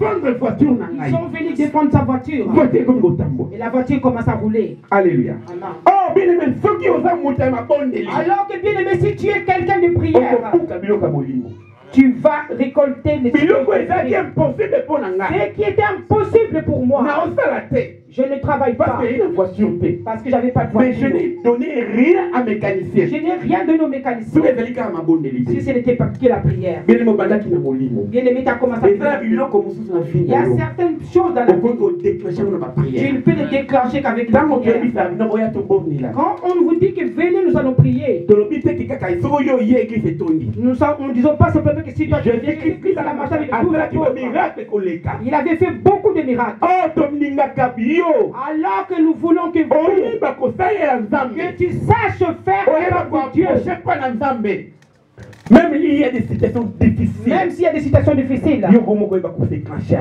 sont venus défendre sa voiture. Et la voiture commence à rouler. Alléluia. Oh, bien aimé, alors que bien aimé, si tu es quelqu'un de prière, tu vas récolter les choses. Ce qui était impossible pour moi. Je ne travaille pas parce que j'avais pas de voiture. Mais je n'ai donné rien à mécanicien. Je n'ai rien donné aux mécaniciens. Si ce n'était pas que la prière. Bien aimé, tu as commencé à prier. Il y a certaines choses dans la vie. Tu ne peux les déclencher qu'avec la prière. Quand on vous dit que venez, nous allons prier. Nous ne disons pas simplement que si tu as Jésus-Christ à la marche avec tout. Il avait fait beaucoup de miracles. Alors que nous voulons que tu saches faire pour Dieu. Même s'il y a des situations difficiles.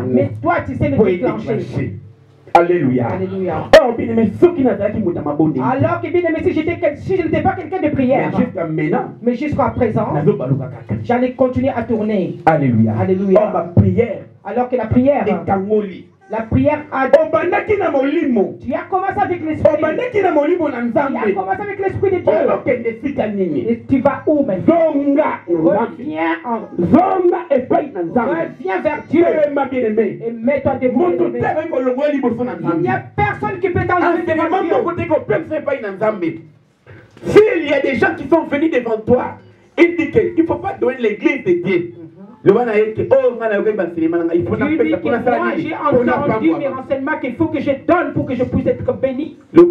Mais toi tu sais les déclencher. Alléluia. Alléluia. Alors que bien aimé, si je n'étais pas quelqu'un de prière, mais jusqu'à présent, j'allais continuer à tourner. Alléluia. Alléluia. Alors que la prière a... Tu as commencé avec l'esprit. Tu as commencé avec l'esprit de Dieu. Et tu vas où maintenant? Reviens vers Dieu. Et mets-toi devant Dieu. Il n'y a personne qui peut t'enlever devant Dieu. S'il y a des gens qui sont venus devant toi, il dit qu'il ne faut pas donner l'église de Dieu. Tu dis que moi j'ai entendu mes renseignements qu'il faut que je donne pour que je puisse être béni. La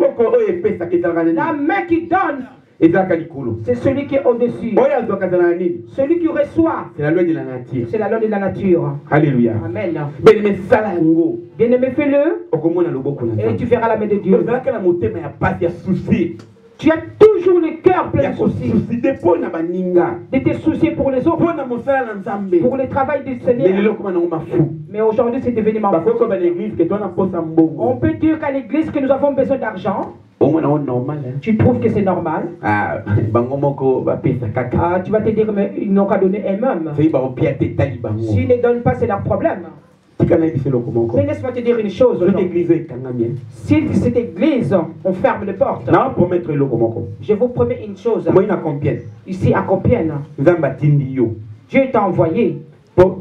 main qui donne, c'est celui qui est au-dessus. Celui qui reçoit, c'est la loi de la nature. C'est la loi de la nature. Alléluia. Amen. Bien-aimé, fais-le et tu verras la main de Dieu. Tu as toujours le cœur plein de soucis. De tes soucis pour les autres. Pour le travail du Seigneur. Mais aujourd'hui c'est devenu ma faute. On peut dire qu'à l'église que nous avons besoin d'argent. Tu trouves que c'est normal? Tu vas te dire mais ils n'ont qu'à donner eux-mêmes. S'ils ne donnent pas, c'est leur problème. Mais laisse-moi te dire une chose. Si cette église, on ferme les portes. Je vous promets une chose. Ici à Compiègne, Dieu t'a envoyé pour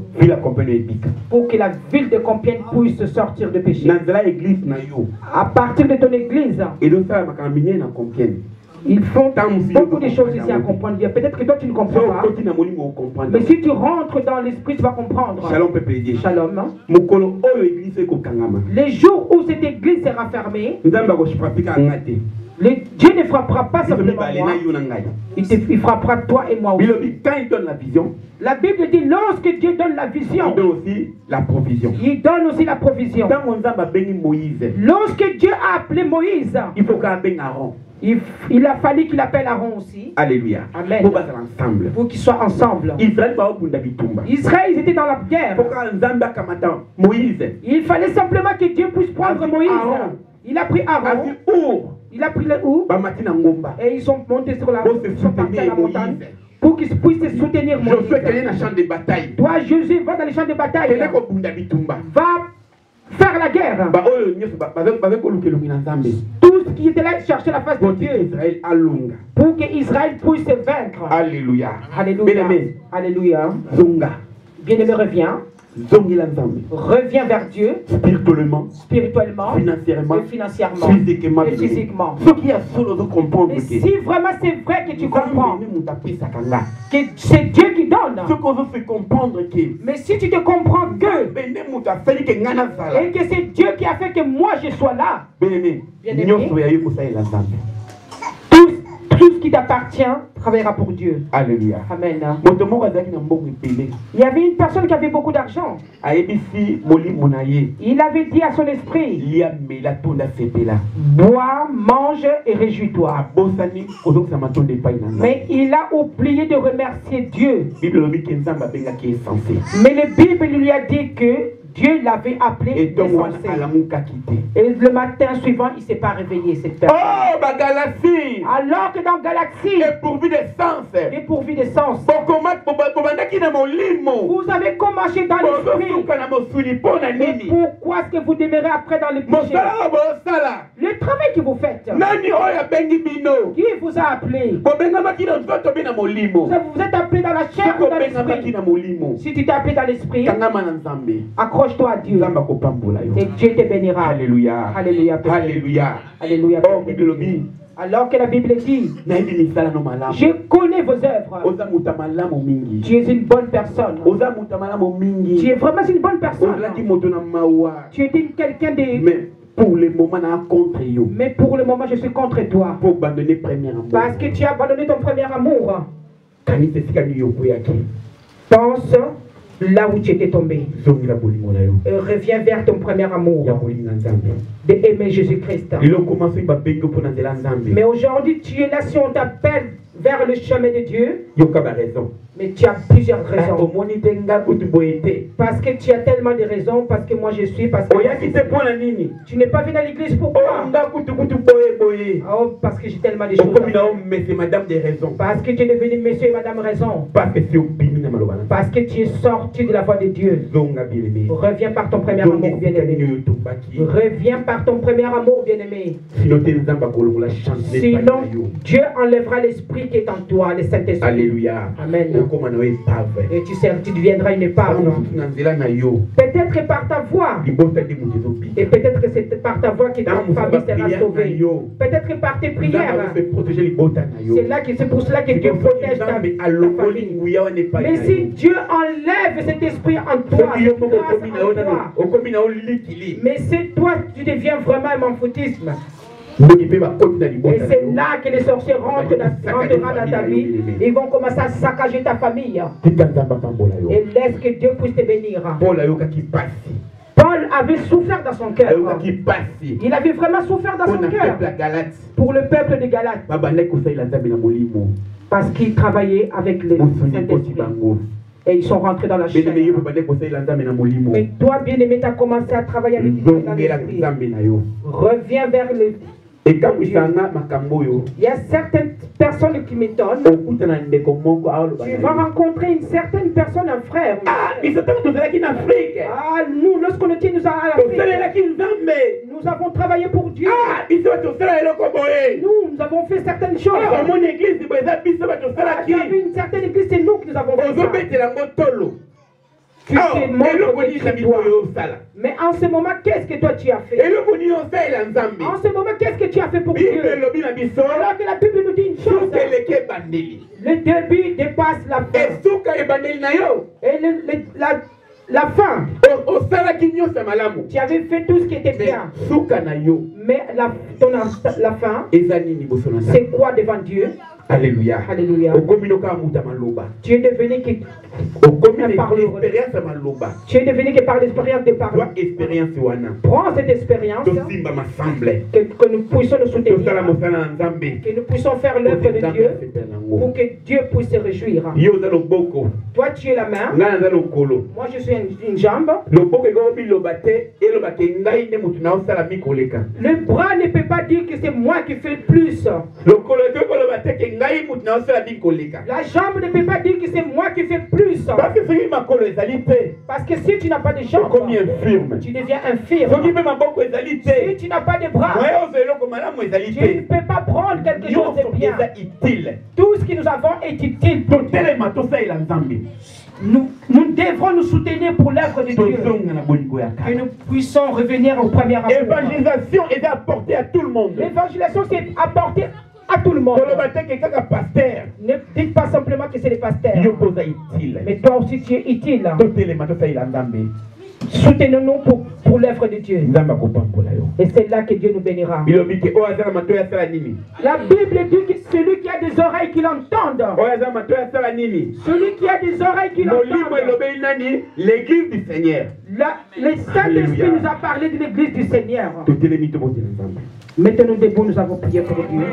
que la ville de Compiègne puisse sortir de péché. À partir de ton église, ils font beaucoup de choses ici à comprendre. Peut-être que toi tu ne comprends pas. Mais si tu rentres dans l'esprit, tu vas comprendre. Shalom, peuple de Dieu. Shalom. Les jours où cette église sera fermée, Dieu ne frappera pas simplement moi. Il frappera toi et moi aussi. Quand il donne la vision, la Bible dit lorsque Dieu donne la vision, il donne aussi la provision. Il donne aussi la provision. Lorsque Dieu a appelé Moïse, il faut qu'il appelle Aaron. Il a fallu qu'il appelle Aaron aussi. Alléluia. Amen. Ensemble. Pour qu'ils soient ensemble. Israël, ils étaient dans la guerre. Il fallait simplement que Dieu puisse prendre Moïse. Il a pris Aaron. Il a pris le Our. Et ils sont montés sur la montagne. Pour qu'ils puissent se soutenir Moïse. Toi, Jésus, va dans les champs de bataille. Va faire la guerre. Tout ce qui était là chercher la face de Dieu pour que Israël puisse se vaincre. Alléluia. Alléluia. Alléluia. Bien-aimé, reviens vers Dieu spirituellement, et financièrement, et physiquement. Et si vraiment c'est vrai que tu comprends que c'est Dieu qui donne, mais si tu te comprends que et que c'est Dieu qui a fait que moi je sois là, tout ce qui t'appartient travaillera pour Dieu. Alléluia. Amen. Il y avait une personne qui avait beaucoup d'argent. Il avait dit à son esprit, bois, mange et réjouis-toi. Mais il a oublié de remercier Dieu. Mais la Bible lui a dit que Dieu l'avait appelé et le matin suivant, il ne s'est pas réveillé, cette personne. Oh, Galaxie! Alors que dans Galaxie, dépourvu d'essence, vous avez commencé dans l'esprit. Et pourquoi est-ce que vous demeurez après dans le péché? Le travail que vous faites, qui vous a appelé? Vous êtes appelé dans la chair ou dans l'esprit? Si tu t'es appelé dans l'esprit, accroche-toi à Dieu et Dieu te bénira. Alléluia. Alléluia. Alléluia. Alléluia. Alors que la Bible dit, je connais vos œuvres. Tu es une bonne personne. Tu es vraiment une bonne personne. Tu es quelqu'un de... Pour le moment, mais pour le moment, je suis contre toi. Pour abandonner premier amour. Parce que tu as abandonné ton premier amour. Pense là où tu étais tombé. Reviens vers ton premier amour. D'aimer Jésus-Christ. Mais aujourd'hui, tu es là si on t'appelle vers le chemin de Dieu. Mais tu as plusieurs raisons. Parce que tu as tellement de raisons. Parce que moi je suis. Parce que tu n'es pas venu à l'église pour quoi? Oh, parce que j'ai tellement de choses. Parce que tu es devenu monsieur et madame raison. Parce que tu es sorti de la voie de Dieu. Reviens par ton premier amour bien-aimé. Reviens par ton premier amour bien-aimé. Sinon, Dieu enlèvera l'esprit qui est en toi, le Saint-Esprit. Alléluia. Amen. Et tu deviendras une épave. Peut-être par ta voix. Et peut-être que c'est par ta voix que ta famille sera sauvée. Peut-être par tes prières. C'est pour cela que Dieu protège ta famille. Mais si Dieu enlève cet esprit en toi, mais c'est toi tu deviens vraiment un manfoutisme. Et c'est là que les sorciers rentrent dans ta vie. Ils vont commencer à saccager ta famille. Et laisse que Dieu puisse te bénir. Paul avait souffert dans son cœur. Il avait vraiment souffert dans son cœur. Pour le peuple de Galate. Parce qu'il travaillait avec les Saint-Esprit. Et ils sont rentrés dans la chair. Mais toi, bien-aimé, tu as commencé à travailler avec l'esprit. Reviens vers le... Il y a certaines personnes qui m'étonnent. Tu vas rencontrer une certaine personne, un frère. Nous, lorsqu'on était nous à l'Afrique, nous avons travaillé pour Dieu. Nous avons fait certaines choses. Il y avait une certaine église, c'est nous qui nous avons fait ça. Tu te montres. Mais en ce moment, qu'est-ce que toi tu as fait? En ce moment, qu'est-ce que tu as fait pour Dieu? Alors que la Bible nous dit une chose. Le début dépasse la fin. Et la fin. Tu avais fait tout ce qui était bien. Mais la fin, c'est quoi devant Dieu? Alléluia. Alléluia. Tu es devenu qui tu es devenu que par l'expérience de parler. Prends cette expérience que nous puissions nous soutenir, que nous puissions faire l'œuvre de Dieu pour que Dieu puisse se réjouir. Toi tu es la main, moi je suis une jambe. Le bras ne peut pas dire que c'est moi qui fais plus. La jambe ne peut pas dire que c'est moi qui fais plus. Parce que si tu n'as pas de jambes, tu deviens infirme. Si tu n'as pas de bras, tu ne peux pas prendre quelque chose de bien. Tout ce que nous avons est utile. Nous devrons nous soutenir pour l'œuvre de Dieu. Que nous puissions revenir au premier amour. L'évangélisation est apportée à tout le monde. L'évangélisation c'est apportée à tout le monde. Ne dites pas simplement que c'est les pasteurs. Mais toi aussi tu es utile. Soutenons-nous pour l'œuvre de Dieu. Et c'est là que Dieu nous bénira. La Bible dit que celui qui a des oreilles qui l'entendent. Celui qui a des oreilles qui l'entendent. L'église du Seigneur. Le Saint-Esprit nous a parlé de l'église du Seigneur. Mettons-nous debout, nous avons prié pour Dieu.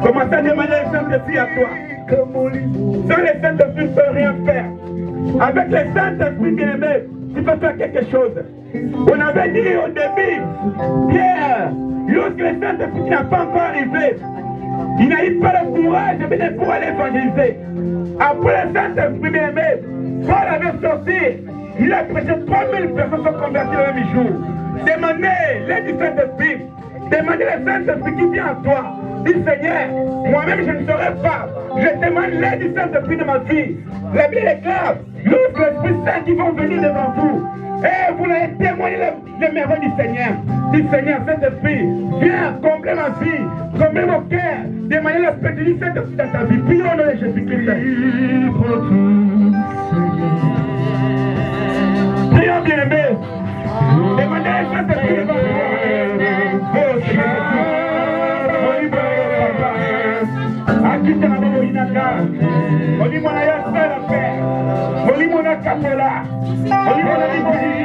Commence à demander le Saint-Esprit à toi. Sans le Saint-Esprit, tu ne peux rien faire. Avec le Saint-Esprit, bien-aimé, tu peux faire quelque chose. On avait dit au début, Pierre, lorsque le Saint-Esprit n'a pas encore arrivé, il n'a eu pas le courage de pouvoir l'évangéliser. Après le Saint-Esprit, bien-aimé, Paul avait sorti, il a prêché 3000 personnes sont converties le même jour. Demandez l'aide du Saint-Esprit. Demandez le Saint-Esprit qui vient à toi. Dis Seigneur, moi-même je ne saurais pas. Je demande l'aide du Saint-Esprit de ma vie. La Bible est claire. Lorsque l'Esprit Saint qui vont venir devant vous, et vous allez témoigner les merveilles du Seigneur. Dis Seigneur, Saint-Esprit, viens combler ma vie, combler mon cœur. Demandez l'Esprit du Saint-Esprit dans ta vie. Prions au nom de Jésus-Christ. Prions bien-aimé. Demandez le Saint-Esprit devant vous. Akita na mama inaka, oli mwana ya sala pe, oli mwana kapola, oli mwana libodi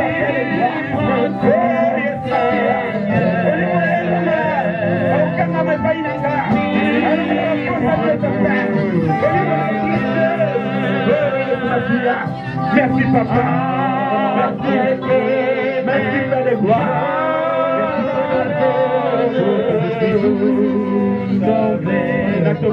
ya pele, oli mwana okanga mepa inaka, oli mwana merci papa, merci Père de gloire. Merci